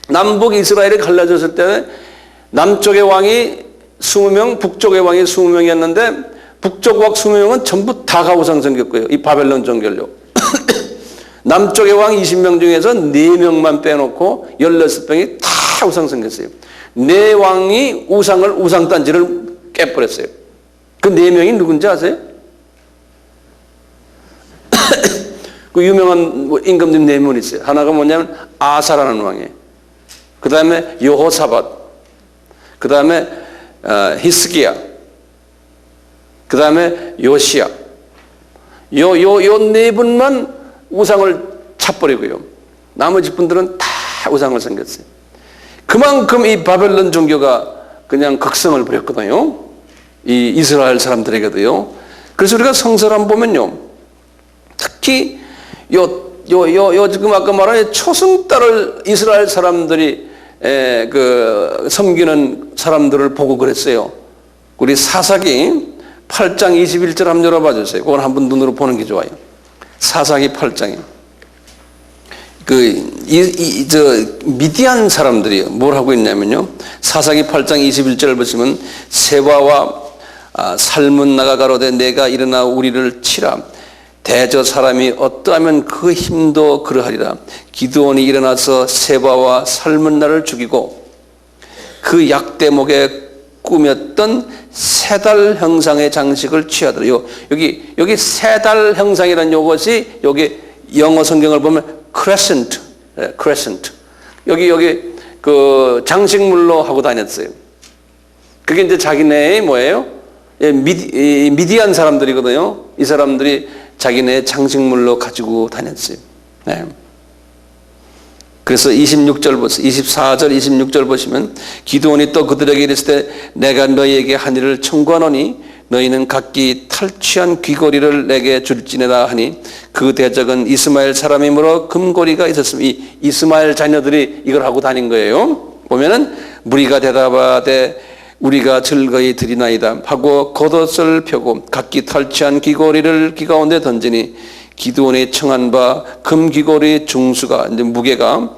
남북 이스라엘이 갈라졌을 때 남쪽의 왕이 20명, 북쪽의 왕이 20명이었는데 북쪽 왕 20명은 전부 다 우상 섬겼고요. 이 바벨론 종교로. 남쪽의 왕 20명 중에서 4명만 빼놓고 16명이 다 우상 섬겼어요. 4왕이 우상단지를 깨버렸어요. 그 4명이 누군지 아세요? 그 유명한 임금님 4분 있어요. 하나가 뭐냐면 아사라는 왕이에요. 그 다음에 여호사밧, 그 다음에 히스기야, 그 다음에 요시야. 요 4분만 우상을 차버리고요. 나머지 분들은 다 우상을 섬겼어요. 그만큼 이 바벨론 종교가 그냥 극성을 부렸거든요. 이 이스라엘 사람들에게도요. 그래서 우리가 성서를 한번 보면요. 특히 지금 아까 말한 초승달을 이스라엘 사람들이 섬기는 사람들을 보고 그랬어요. 우리 사사기 8장 21절 한번 열어봐 주세요. 그건 한번 눈으로 보는 게 좋아요. 사사기 8장에 미디안 사람들이 뭘 하고 있냐면요. 사사기 8장 21절을 보시면 세바와 살문나가 가로되 내가 일어나 우리를 치라. 대저 사람이 어떠하면 그 힘도 그러하리라. 기드온이 일어나서 세바와 살문나를 죽이고 그 약대목에 꾸몄던 세달 형상의 장식을 취하더라. 여기 세달 형상이라는 요것이 여기 영어 성경을 보면 crescent. 여기 그 장식물로 하고 다녔어요. 그게 이제 자기네의 뭐예요? 미디안 사람들이거든요. 이 사람들이 자기네 장식물로 가지고 다녔어요. 네. 그래서 26절 보세요. 24절 26절 보시면 기드온이 또 그들에게 이르시되 내가 너희에게 한 일을 청구하노니 너희는 각기 탈취한 귀고리를 내게 줄지니라 하니 그 대적은 이스마엘 사람이므로 금고리가 있었으며 이 이스마엘 자녀들이 이걸 하고 다닌 거예요. 보면은 무리가 대답하되 우리가 즐거이 드리나이다 하고 겉옷을 펴고 각기 탈취한 귀고리를 귀 가운데 던지니 기드온이 청한 바 금귀고리 중수가 이제 무게가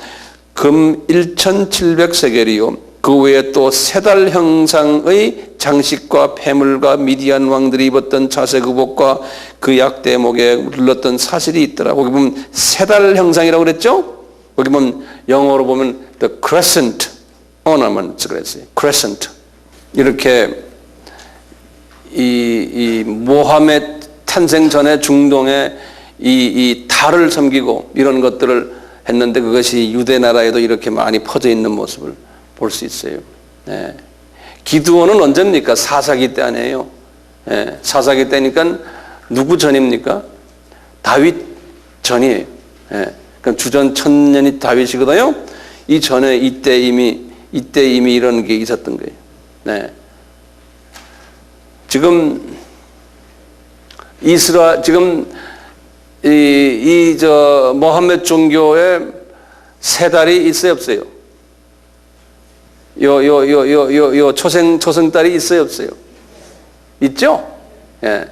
금 1700세겔이요 그 외에 또 세달 형상의 장식과 폐물과 미디안 왕들이 입었던 자색 의복과 그 약대목에 둘렀던 사실이 있더라. 거기 보면 세달 형상이라고 그랬죠? 거기 보면 영어로 보면 the crescent ornaments 그랬어요. crescent. 이렇게 이 모하메 탄생 전에 중동에 이 달을 섬기고 이런 것들을 했는데 그것이 유대 나라에도 이렇게 많이 퍼져 있는 모습을 볼 수 있어요. 네. 기드온은 언제입니까? 사사기 때 아니에요. 네. 사사기 때니까 누구 전입니까? 다윗 전이에요. 네. 그러니까 주전 1000년이 다윗이거든요. 이 전에 이때 이미 이런 게 있었던 거예요. 네. 지금 모함메드 종교에 세 달이 있어요, 없어요? 요 초승달이 있어요, 없어요? 있죠? 예.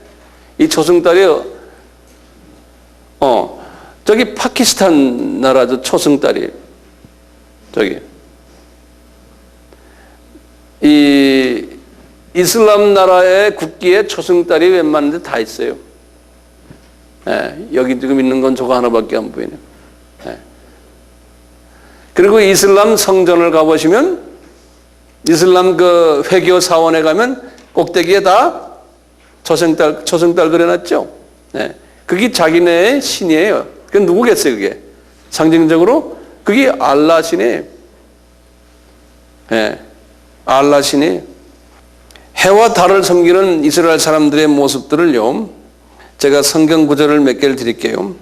이 초승달이요. 저기 파키스탄 나라죠, 초승달이. 저기. 이 이슬람 나라의 국기에 초승달이 웬만한 데 다 있어요. 예. 여기 지금 있는 건 저거 하나밖에 안 보이네요. 예. 그리고 이슬람 성전을 가보시면, 이슬람 그 회교 사원에 가면 꼭대기에 다 초승달 그려놨죠. 네. 그게 자기네의 신이에요. 그 누구겠어요, 그게? 상징적으로 그게 알라 신이에요. 네. 알라 신이에요. 해와 달을 섬기는 이스라엘 사람들의 모습들을요, 제가 성경 구절을 몇 개를 드릴게요.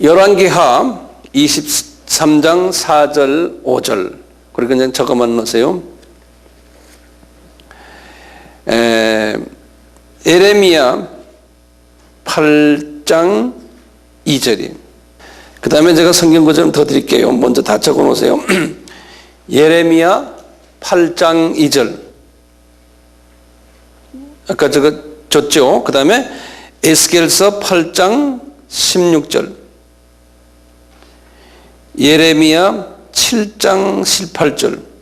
열왕기하 23장 4절 5절, 그리고 그냥 저거만 넣으세요. 예레미야 8장 2절이. 그 다음에 제가 성경 구절 더 드릴게요. 먼저 다 적어 놓으세요. 예레미야 8장 2절. 아까 저거 줬죠. 그 다음에 에스겔서 8장 16절. 예레미야 7장 18절.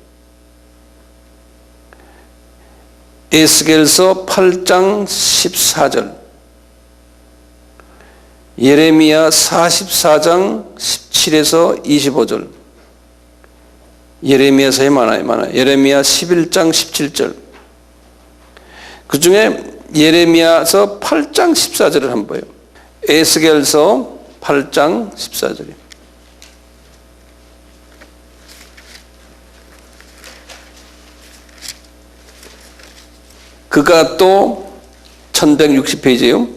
에스겔서 8장 14절, 예레미야 44장 17에서 25절, 예레미야서에 많아요. 예레미야 11장 17절. 그 중에 예레미야서 8장 14절을 한번 봐요. 에스겔서 8장 14절이에요. 그가 또 1160페이지예요.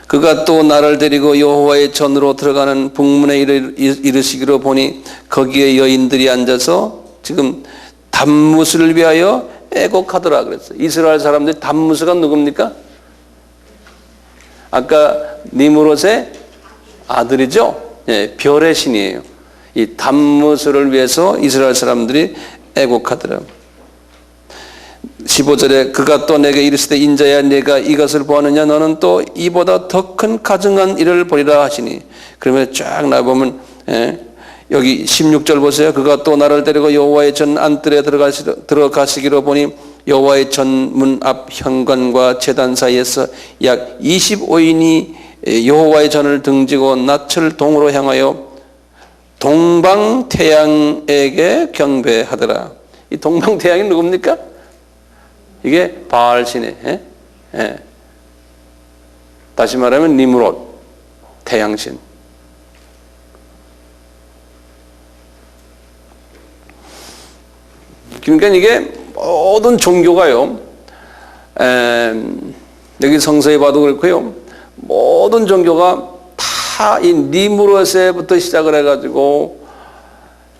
그가 또 나를 데리고 여호와의 전으로 들어가는 북문에 이르시기로 보니 거기에 여인들이 앉아서 지금 담무스를 위하여 애곡하더라 그랬어요. 이스라엘 사람들이 담무스가 누굽니까? 아까 니므롯의 아들이죠. 예, 별의 신이에요. 이 담무스를 위해서 이스라엘 사람들이 애곡하더라고요. 15절에 그가 또 내게 이르시되 인자야 내가 이것을 보았느냐 너는 또 이보다 더 큰 가증한 일을 보리라 하시니. 그러면 쫙 나보면 여기 16절 보세요. 그가 또 나를 데리고 여호와의 전 안뜰에 들어가시기로 보니 여호와의 전 문 앞 현관과 제단 사이에서 약 25인이 여호와의 전을 등지고 낯을 동으로 향하여 동방태양에게 경배하더라. 이 동방태양이 누굽니까? 이게 바알신이에요. 다시 말하면 니므롯, 태양신. 그러니까 이게 모든 종교가요, 여기 성서에 봐도 그렇고요, 모든 종교가 다 이 니므롯에부터 시작을 해가지고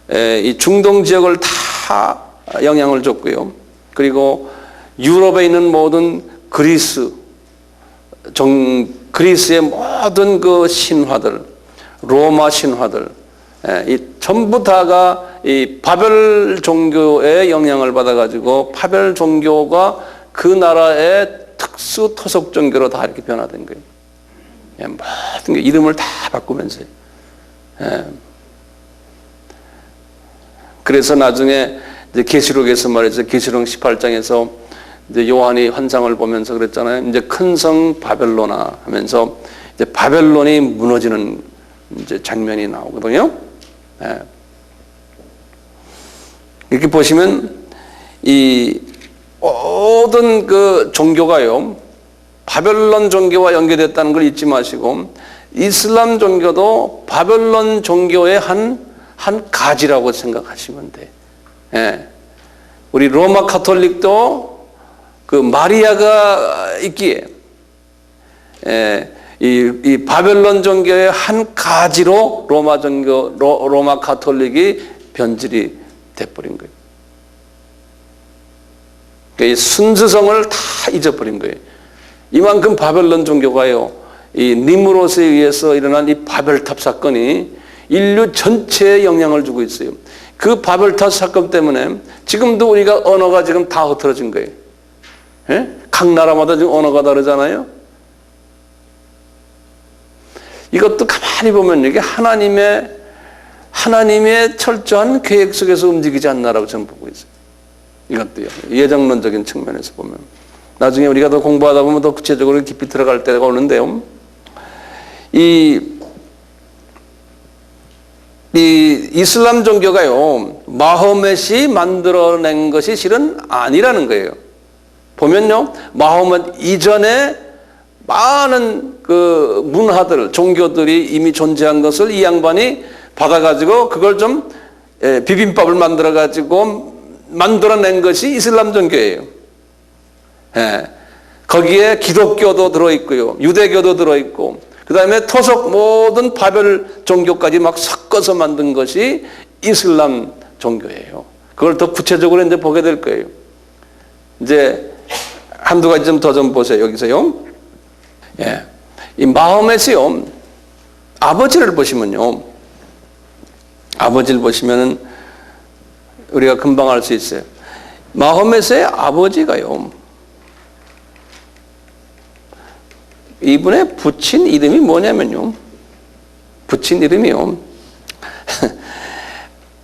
이 중동 지역을 다 영향을 줬고요. 그리고 유럽에 있는 모든 그리스의 모든 그 신화들, 로마 신화들, 이 전부 다가 이 바벨 종교의 영향을 받아가지고 바벨 종교가 그 나라의 특수 토속 종교로 다 이렇게 변화된 거예요. 모든 게 이름을 다 바꾸면서. 그래서 나중에 이제 계시록에서 말이죠. 계시록 18장에서 이제 요한이 환상을 보면서 그랬잖아요. 이제 큰 성 바벨로나 하면서 이제 바벨론이 무너지는 이제 장면이 나오거든요. 이렇게 보시면 이 모든 그 종교가요, 바벨론 종교와 연계됐다는 걸 잊지 마시고, 이슬람 종교도 바벨론 종교의 한 가지라고 생각하시면 돼. 우리 로마 카톨릭도 그 마리아가 있기에 이 바벨론 종교의 한 가지로 로마 카톨릭이 변질이 돼버린 거예요. 그러니까 이 순수성을 다 잊어버린 거예요. 이만큼 바벨론 종교가요, 이 니므롯에 의해서 일어난 이 바벨탑 사건이 인류 전체에 영향을 주고 있어요. 그 바벨탑 사건 때문에 지금도 우리가 언어가 지금 다 흐트러진 거예요. 예? 각 나라마다 지금 언어가 다르잖아요. 이것도 가만히 보면 이게 하나님의 철저한 계획 속에서 움직이지 않나라고 저는 보고 있어요. 이것도요. 예정론적인 측면에서 보면. 나중에 우리가 더 공부하다 보면 더 구체적으로 깊이 들어갈 때가 오는데요. 이 이슬람 종교가요, 마호멧이 만들어낸 것이 실은 아니라는 거예요. 보면요, 마호멧 이전에 많은 그 문화들, 종교들이 이미 존재한 것을 이 양반이 받아가지고 그걸 좀 비빔밥을 만들어가지고 만들어낸 것이 이슬람 종교예요. 예. 거기에 기독교도 들어있고요, 유대교도 들어있고, 그 다음에 토속 모든 바벨 종교까지 막 섞어서 만든 것이 이슬람 종교예요. 그걸 더 구체적으로 이제 보게 될 거예요. 이제 한두 가지 좀 더 좀 보세요. 여기서요. 예. 이 마호멧이요, 아버지를 보시면요. 아버지를 보시면은 우리가 금방 알 수 있어요. 마호멧의 아버지가요, 이분의 붙인 이름이 뭐냐면요. 붙인 이름이요.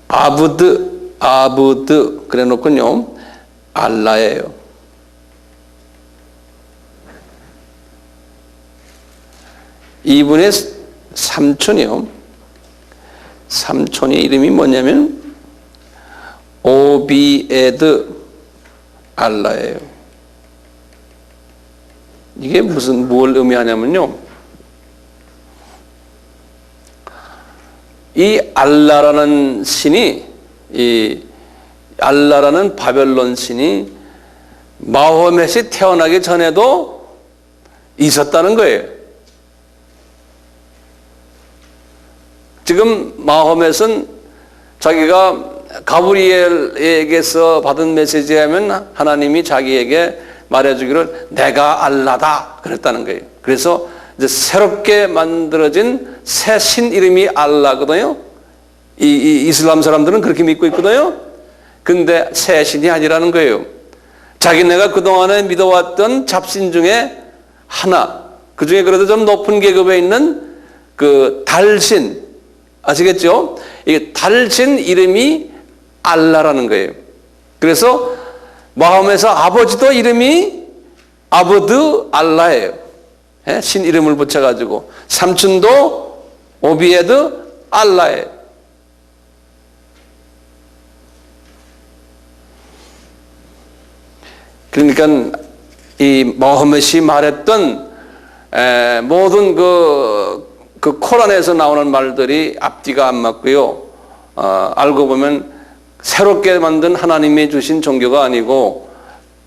아부드 그래 놓고요. 알라예요. 이분의 삼촌이요. 삼촌의 이름이 뭐냐면 오비에드 알라예요. 이게 뭘 의미하냐면요. 이 알라라는 신이, 이 알라라는 바벨론 신이 마호멧이 태어나기 전에도 있었다는 거예요. 지금 마호멧은 자기가 가브리엘에게서 받은 메시지에 하면 하나님이 자기에게 말해주기를 내가 알라다 그랬다는 거예요. 그래서 이제 새롭게 만들어진 새 신 이름이 알라거든요. 이 이슬람 사람들은 그렇게 믿고 있거든요. 근데 새 신이 아니라는 거예요. 자기네가 그동안에 믿어왔던 잡신 중에 하나, 그 중에 그래도 좀 높은 계급에 있는 그 달신, 아시겠죠? 이 달신 이름이 알라라는 거예요. 그래서 마호멧의 아버지도 이름이 아부드 알라예요. 신 이름을 붙여가지고. 삼촌도 오비에드 알라예요. 그러니까 이 마호멧이 말했던 모든 그 코란에서 나오는 말들이 앞뒤가 안 맞고요. 알고 보면 새롭게 만든 하나님이 주신 종교가 아니고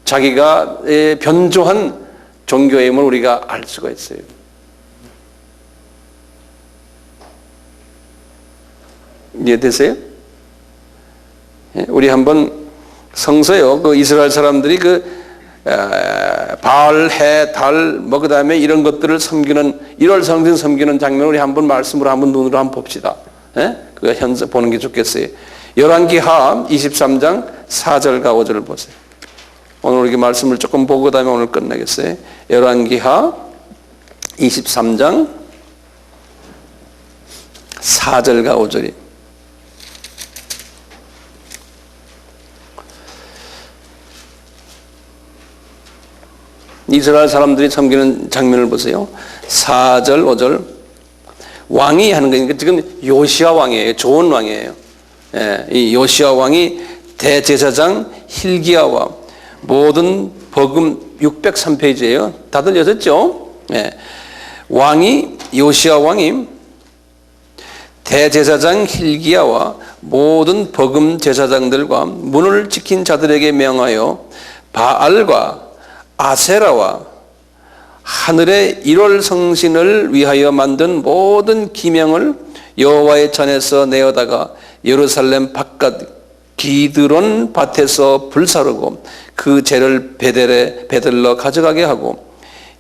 자기가 변조한 종교임을 우리가 알 수가 있어요. 이해되세요? 우리 한번 성서요, 그 이스라엘 사람들이 바알, 해, 달, 그 다음에 이런 것들을 섬기는, 1월 성신 섬기는 장면을 우리 한번 말씀으로 한번 눈으로 한번 봅시다. 그거 현재 보는 게 좋겠어요. 열왕기하 23장 4절과 5절을 보세요. 오늘 이렇게 말씀을 조금 보고 그다음에 오늘 끝내겠어요. 열왕기하 23장 4절과 5절이. 이스라엘 사람들이 섬기는 장면을 보세요. 4절, 5절. 왕이 하는 거니까 지금 요시야 왕이에요. 좋은 왕이에요. 이 요시야 왕이 대제사장 hil기야와 모든 버금 603페이지예요. 다들 여셨죠? 왕이 요시야 왕이 대제사장 hil기야와 모든 버금 제사장들과 문을 지킨 자들에게 명하여 바알과 아세라와 하늘의 1월 성신을 위하여 만든 모든 기명을 여호와의 전에서 내어다가 예루살렘 바깥 기드론 밭에서 불사르고 그 재를 베들러 가져가게 하고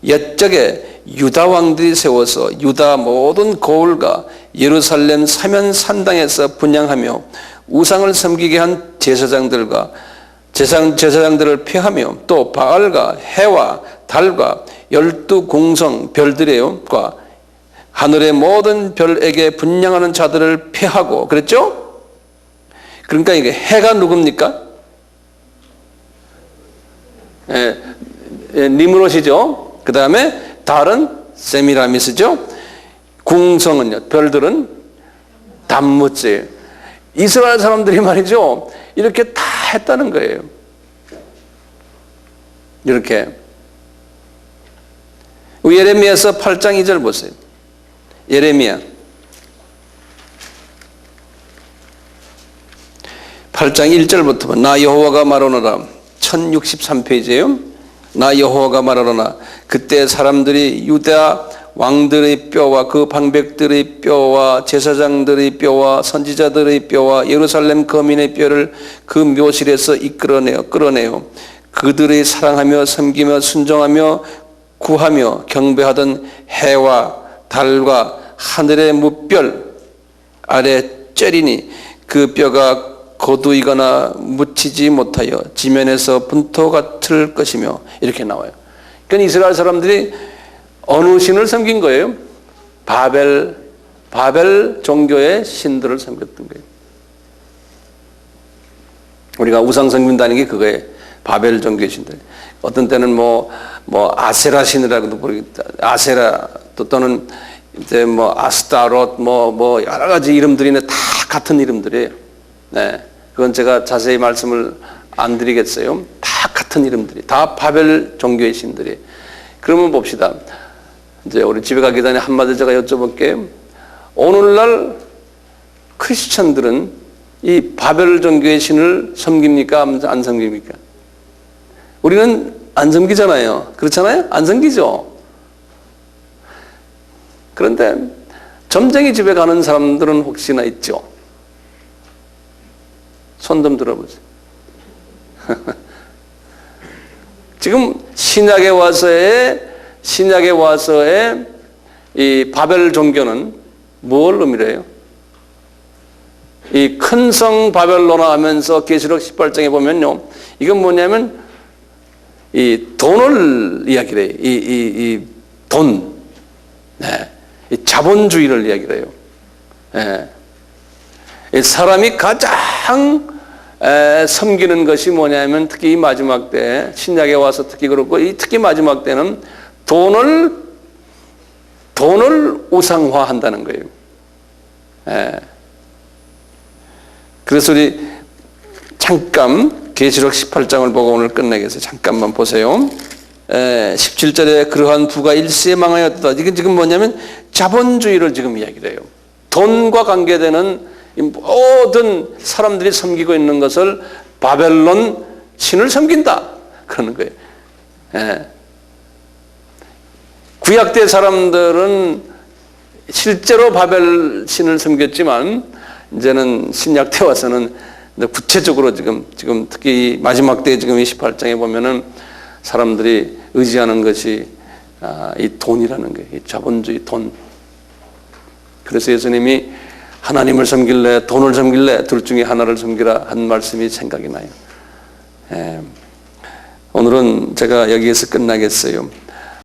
옛적에 유다 왕들이 세워서 유다 모든 고을과 예루살렘 사면 산당에서 분향하며 우상을 섬기게 한 제사장들을 폐하며 또 바알과 해와 달과 12공성 별들과 하늘의 모든 별에게 분향하는 자들을 폐하고 그랬죠? 그러니까 이게 해가 누굽니까? 니므롯이죠. 그 다음에 달은 세미라미스죠. 궁성은요, 별들은 담무스예요. 이스라엘 사람들이 말이죠, 이렇게 다 했다는 거예요. 이렇게. 예레미야서 8장 2절 보세요. 예레미야 8장 1절부터 나 여호와가 말하노라. 1063페이지예요. 나 여호와가 말하노라. 그때 사람들이 유다 왕들의 뼈와 그 방백들의 뼈와 제사장들의 뼈와 선지자들의 뼈와 예루살렘 거민의 뼈를 그 묘실에서 끌어내요. 그들의 사랑하며 섬기며 순종하며 구하며 경배하던 해와 달과 하늘의 무별 아래 째리니 그 뼈가 거두이거나 묻히지 못하여 지면에서 분토 같을 것이며 이렇게 나와요. 그러니까 이스라엘 사람들이 어느 신을 섬긴 거예요? 바벨 종교의 신들을 섬겼던 거예요. 우리가 우상 섬긴다는 게 그거예요. 바벨 종교의 신들. 어떤 때는 뭐 아세라 신이라고도 부르겠다. 아세라 또는 이제 아스타롯 여러 가지 이름들이네. 다 같은 이름들이에요. 네. 그건 제가 자세히 말씀을 안 드리겠어요. 다 같은 이름들이. 다 바벨 종교의 신들이에요. 그러면 봅시다. 이제 우리 집에 가기 전에 한마디 제가 여쭤볼게요. 오늘날 크리스천들은 이 바벨 종교의 신을 섬깁니까? 안 섬깁니까? 우리는 안 섬기잖아요. 그렇잖아요? 안 섬기죠. 그런데 점쟁이 집에 가는 사람들은 혹시나 있죠. 손 좀 들어보세요. 지금 신약에 와서의 이 바벨 종교는 뭘 의미해요? 이 큰 성 바벨로나 하면서 계시록 18장에 보면요, 이건 뭐냐면 이 돈을 이야기를 해요. 이 돈, 네. 이 자본주의를 이야기를 해요. 네. 이 사람이 가장 섬기는 것이 뭐냐면 특히 이 마지막 때, 신약에 와서 특히 그렇고 이 특히 마지막 때는 돈을 우상화한다는 거예요. 그래서 우리 잠깐 계시록 18장을 보고 오늘 끝내겠어요. 잠깐만 보세요. 17절에 그러한 부가 일시에 망하였다. 이게 지금 뭐냐면 자본주의를 지금 이야기를 해요. 돈과 관계되는 모든 사람들이 섬기고 있는 것을 바벨론 신을 섬긴다. 그러는 거예요. 구약 때 사람들은 실제로 바벨 신을 섬겼지만 이제는 신약 때 와서는 구체적으로 지금 특히 마지막 때 지금 28장에 보면은 사람들이 의지하는 것이 이 돈이라는 거예요. 이 자본주의 돈. 그래서 예수님이 하나님을 섬길래 돈을 섬길래 둘 중에 하나를 섬기라 한 말씀이 생각이 나요. 오늘은 제가 여기에서 끝나겠어요.